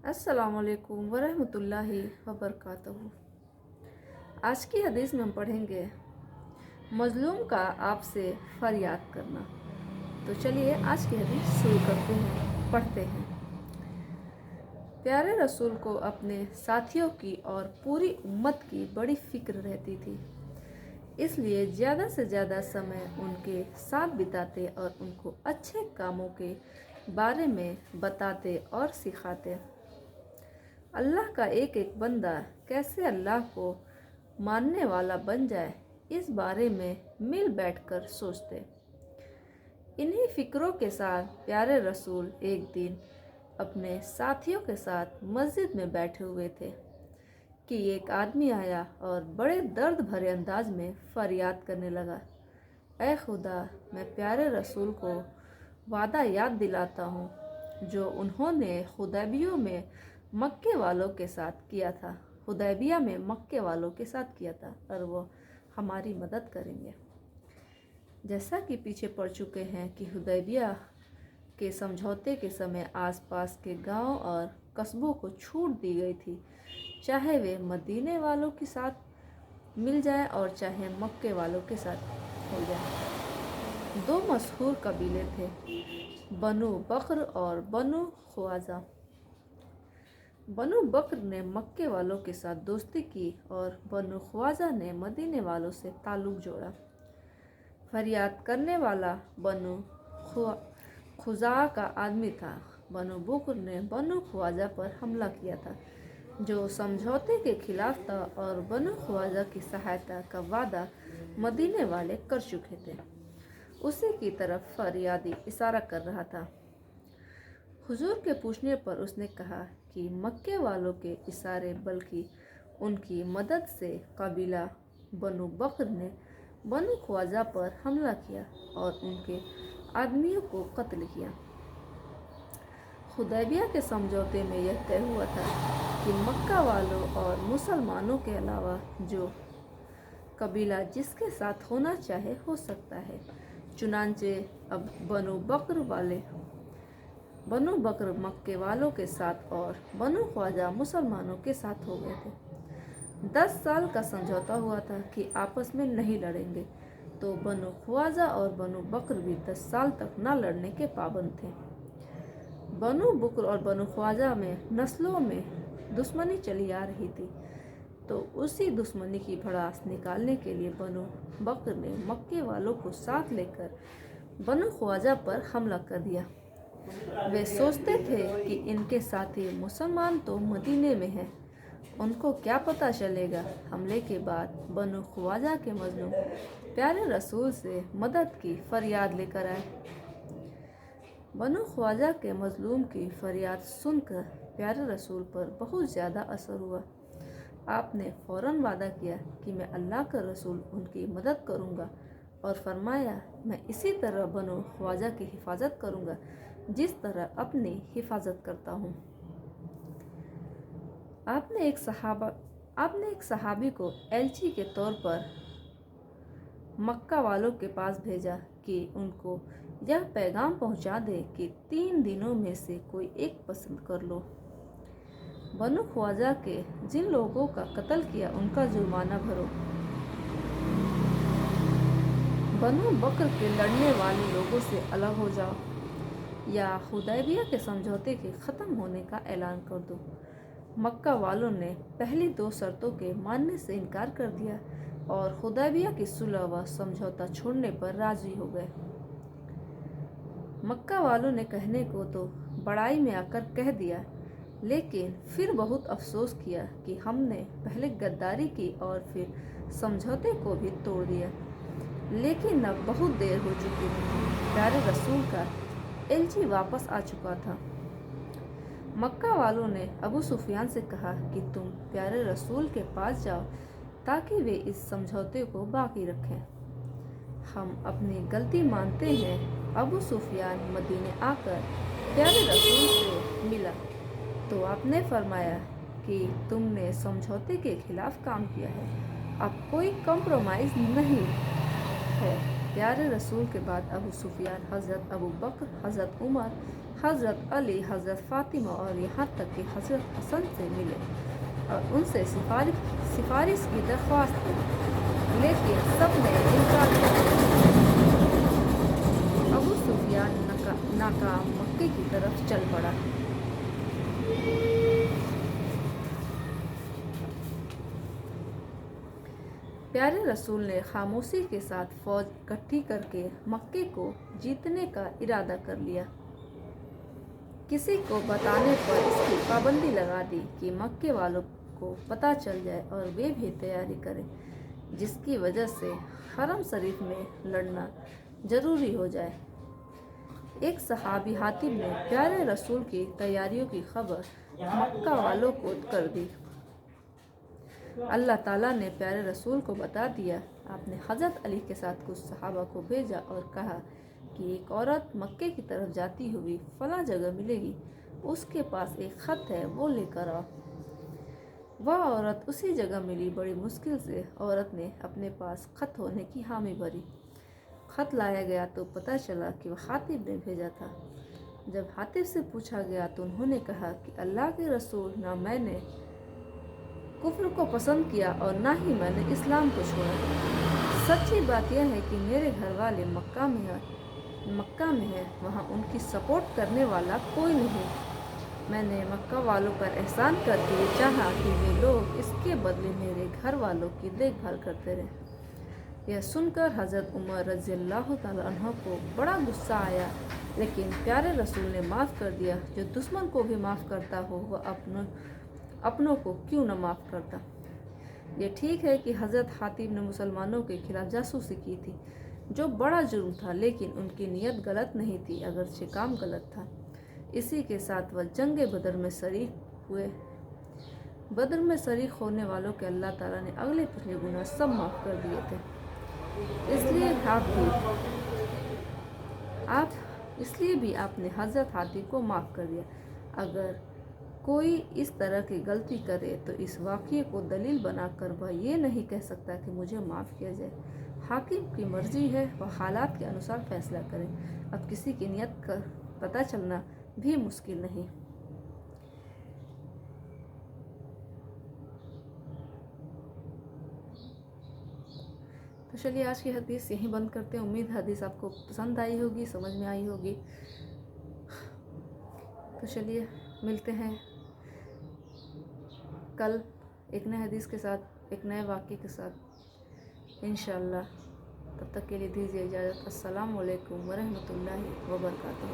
अस्सलाम वालेकुम वरहमतुल्लाहि वबरकातुहू। आज की हदीस में हम पढ़ेंगे मजलूम का आपसे फरियाद करना। तो चलिए आज की हदीस शुरू करते हैं, पढ़ते हैं। प्यारे रसूल को अपने साथियों की और पूरी उम्मत की बड़ी फिक्र रहती थी, इसलिए ज़्यादा से ज़्यादा समय उनके साथ बिताते और उनको अच्छे कामों के बारे में बताते और सिखाते। अल्लाह का एक एक बंदा कैसे अल्लाह को मानने वाला बन जाए, इस बारे में मिल बैठकर सोचते। इन्हीं फिक्रों के साथ प्यारे रसूल एक दिन अपने साथियों के साथ मस्जिद में बैठे हुए थे कि एक आदमी आया और बड़े दर्द भरे अंदाज में फरियाद करने लगा, ऐ खुदा, मैं प्यारे रसूल को वादा याद दिलाता हूँ जो उन्होंने हुदैबिया में मक्के वालों के साथ किया था। हुदैबिया में मक्के वालों के साथ किया था और वो हमारी मदद करेंगे। जैसा कि पीछे पढ़ चुके हैं कि हुदैबिया के समझौते के समय आसपास के गांव और कस्बों को छूट दी गई थी, चाहे वे मदीने वालों के साथ मिल जाए और चाहे मक्के वालों के साथ हो जाए। दो मशहूर कबीले थे, बनु बकर और बनु ख्वाजा। बनु बकर ने मक्के वालों के साथ दोस्ती की और बनु ख्वाजा ने मदीने वालों से ताल्लुक़ जोड़ा। फरियाद करने वाला बनु खुजा का आदमी था। बनु बकर ने बनु ख्वाजा पर हमला किया था, जो समझौते के खिलाफ था, और बनु ख्वाजा की सहायता का वादा मदीने वाले कर चुके थे। उसी की तरफ फरियादी इशारा कर रहा था। हुजूर के पूछने पर उसने कहा कि मक्के वालों के इशारे बल्कि उनकी मदद से कबीला बनु बकर ने बनु ख्वाजा पर हमला किया और उनके आदमियों को कत्ल किया। हुदैबिया के समझौते में यह तय हुआ था कि मक्का वालों और मुसलमानों के अलावा जो कबीला जिसके साथ होना चाहे हो सकता है। चुनांचे अब बनु बकर मक्के वालों के साथ और बनु ख्वाजा मुसलमानों के साथ हो गए थे। 10 साल का समझौता हुआ था कि आपस में नहीं लड़ेंगे, तो बनु ख्वाजा और बनु बकर भी 10 साल तक न लड़ने के पाबंद थे। बनु बकर और बनु ख्वाजा में नस्लों में दुश्मनी चली आ रही थी, तो उसी दुश्मनी की भड़ास निकालने के लिए बनु बकर ने मक्के वालों को साथ लेकर बनु ख्वाजा पर हमला कर दिया। वे सोचते थे कि इनके साथी मुसलमान तो मदीने में हैं, उनको क्या पता चलेगा। हमले के बाद बनु ख्वाजा के मजलूम प्यारे रसूल से मदद की फरियाद लेकर आए। बनु ख्वाजा के मजलूम की फरियाद सुनकर प्यारे रसूल पर बहुत ज़्यादा असर हुआ। आपने फ़ौरन वादा किया कि मैं अल्लाह का रसूल उनकी मदद करूंगा, और फरमाया, मैं इसी तरह बनु ख्वाजा की हिफाजत करूंगा जिस तरह अपनी हिफाजत करता हूँ। आपने एक सहाबी को एलची के तौर पर मक्का वालों के पास भेजा कि उनको यह पैगाम पहुँचा दे कि 3 दिनों में से कोई एक पसंद कर लो। बनु ख्वाजा के जिन लोगों का कत्ल किया उनका जुर्माना भरो। बनु बकर के लड़ने वाले लोगों से अलग हो जाओ, या हुदैबिया के समझौते के ख़त्म होने का ऐलान कर दो। मक्का वालों ने पहली 2 शर्तों के मानने से इनकार कर दिया और हुदैबिया की सुलह व समझौता छोड़ने पर राजी हो गए। मक्का वालों ने कहने को तो बड़ाई में आकर कह दिया, लेकिन फिर बहुत अफसोस किया कि हमने पहले गद्दारी की और फिर समझौते को भी तोड़ दिया। लेकिन अब बहुत देर हो चुकी थी। प्यारे रसूल का एलची वापस आ चुका था। मक्का वालों ने अबू सुफियान से कहा कि तुम प्यारे रसूल के पास जाओ ताकि वे इस समझौते को बाकी रखें। हम अपनी गलती मानते हैं। अबू सुफियान मदीने आकर प्यारे रसूल से मिला तो आपने फरमाया कि तुमने समझौते के खिलाफ काम किया है, अब कोई कम्प्रोमाइज़ नहीं है। प्यारे रसूल के बाद अबू सुफियान, हज़रत अबू बकर, हज़रत उमर, حضرت علی، حضرت فاطمہ اور یہاں تک کہ حضرت حسن سے ملے اور ان سے سفارش کی درخواست کی، لیکن سب نے انکار کیا۔ ابو سفیان ناکام مکے کی طرف چل پڑا۔ پیارے رسول نے خاموشی کے ساتھ فوج اکٹھی کر کے مکے کو جیتنے کا ارادہ کر لیا۔ کسی کو بتانے پر اس کی پابندی لگا دی کہ مکے والوں کو پتہ چل جائے اور وہ بھی تیاری کریں، جس کی وجہ سے حرم شریف میں لڑنا ضروری ہو جائے۔ ایک صحابی حاتب نے پیارے رسول کی تیاریوں کی خبر مکہ والوں کو کر دی۔ اللہ تعالیٰ نے پیارے رسول کو بتا دیا۔ آپ نے حضرت علی کے ساتھ کچھ صحابہ کو بھیجا اور کہا کہ ایک عورت مکے کی طرف جاتی ہوئی فلاں جگہ ملے گی، اس کے پاس ایک خط ہے، وہ لے کر آؤ۔ وہ عورت اسی جگہ ملی۔ بڑی مشکل سے عورت نے اپنے پاس خط ہونے کی حامی بھری۔ خط لایا گیا تو پتہ چلا کہ وہ حاتب نے بھیجا تھا۔ جب حاتب سے پوچھا گیا تو انہوں نے کہا کہ اللہ کے رسول، نہ میں نے کفر کو پسند کیا اور نہ ہی میں نے اسلام کو چھوڑا۔ سچی بات یہ ہے کہ میرے گھر والے مکہ میں ہیں، وہاں ان کی سپورٹ کرنے والا کوئی نہیں۔ میں نے مکہ والوں پر احسان کر کے چاہا کہ وہ لوگ اس کے بدلے میرے گھر والوں کی دیکھ بھال کرتے رہیں۔ یہ سن کر حضرت عمر رضی اللہ تعالیٰ عنہ کو بڑا غصہ آیا، لیکن پیارے رسول نے معاف کر دیا۔ جو دشمن کو بھی معاف کرتا ہو وہ اپنوں کو کیوں نہ معاف کرتا۔ یہ ٹھیک ہے کہ حضرت حاتب نے مسلمانوں کے خلاف جاسوسی کی تھی، جو بڑا جرم تھا، لیکن ان کی نیت غلط نہیں تھی، اگرچہ کام غلط تھا۔ اسی کے ساتھ وہ جنگ بدر میں شریک ہوئے۔ بدر میں شریک ہونے والوں کے اللہ تعالیٰ نے اگلے پچھلے گناہ سب معاف کر دیے تھے۔ اس لیے بھی آپ نے حضرت حاتب کو معاف کر دیا۔ اگر کوئی اس طرح کی غلطی کرے تو اس واقعے کو دلیل بنا کر وہ یہ نہیں کہہ سکتا کہ مجھے معاف کیا جائے۔ حاکم کی مرضی ہے، وہ حالات کے انوسار فیصلہ کرے۔ اب کسی کی نیت کا پتہ چلنا بھی مشکل نہیں۔ تو چلیے آج کی حدیث یہیں بند کرتے ہیں۔ امید حدیث آپ کو پسند آئی ہوگی، سمجھ میں آئی ہوگی۔ تو چلیے ملتے ہیں کل ایک نئے حدیث کے ساتھ، ایک نئے واقعے کے ساتھ انشاءاللہ۔ تب تک کے لیے دیجیے اجازت۔ السلام علیکم ورحمۃ اللہ وبرکاتہ۔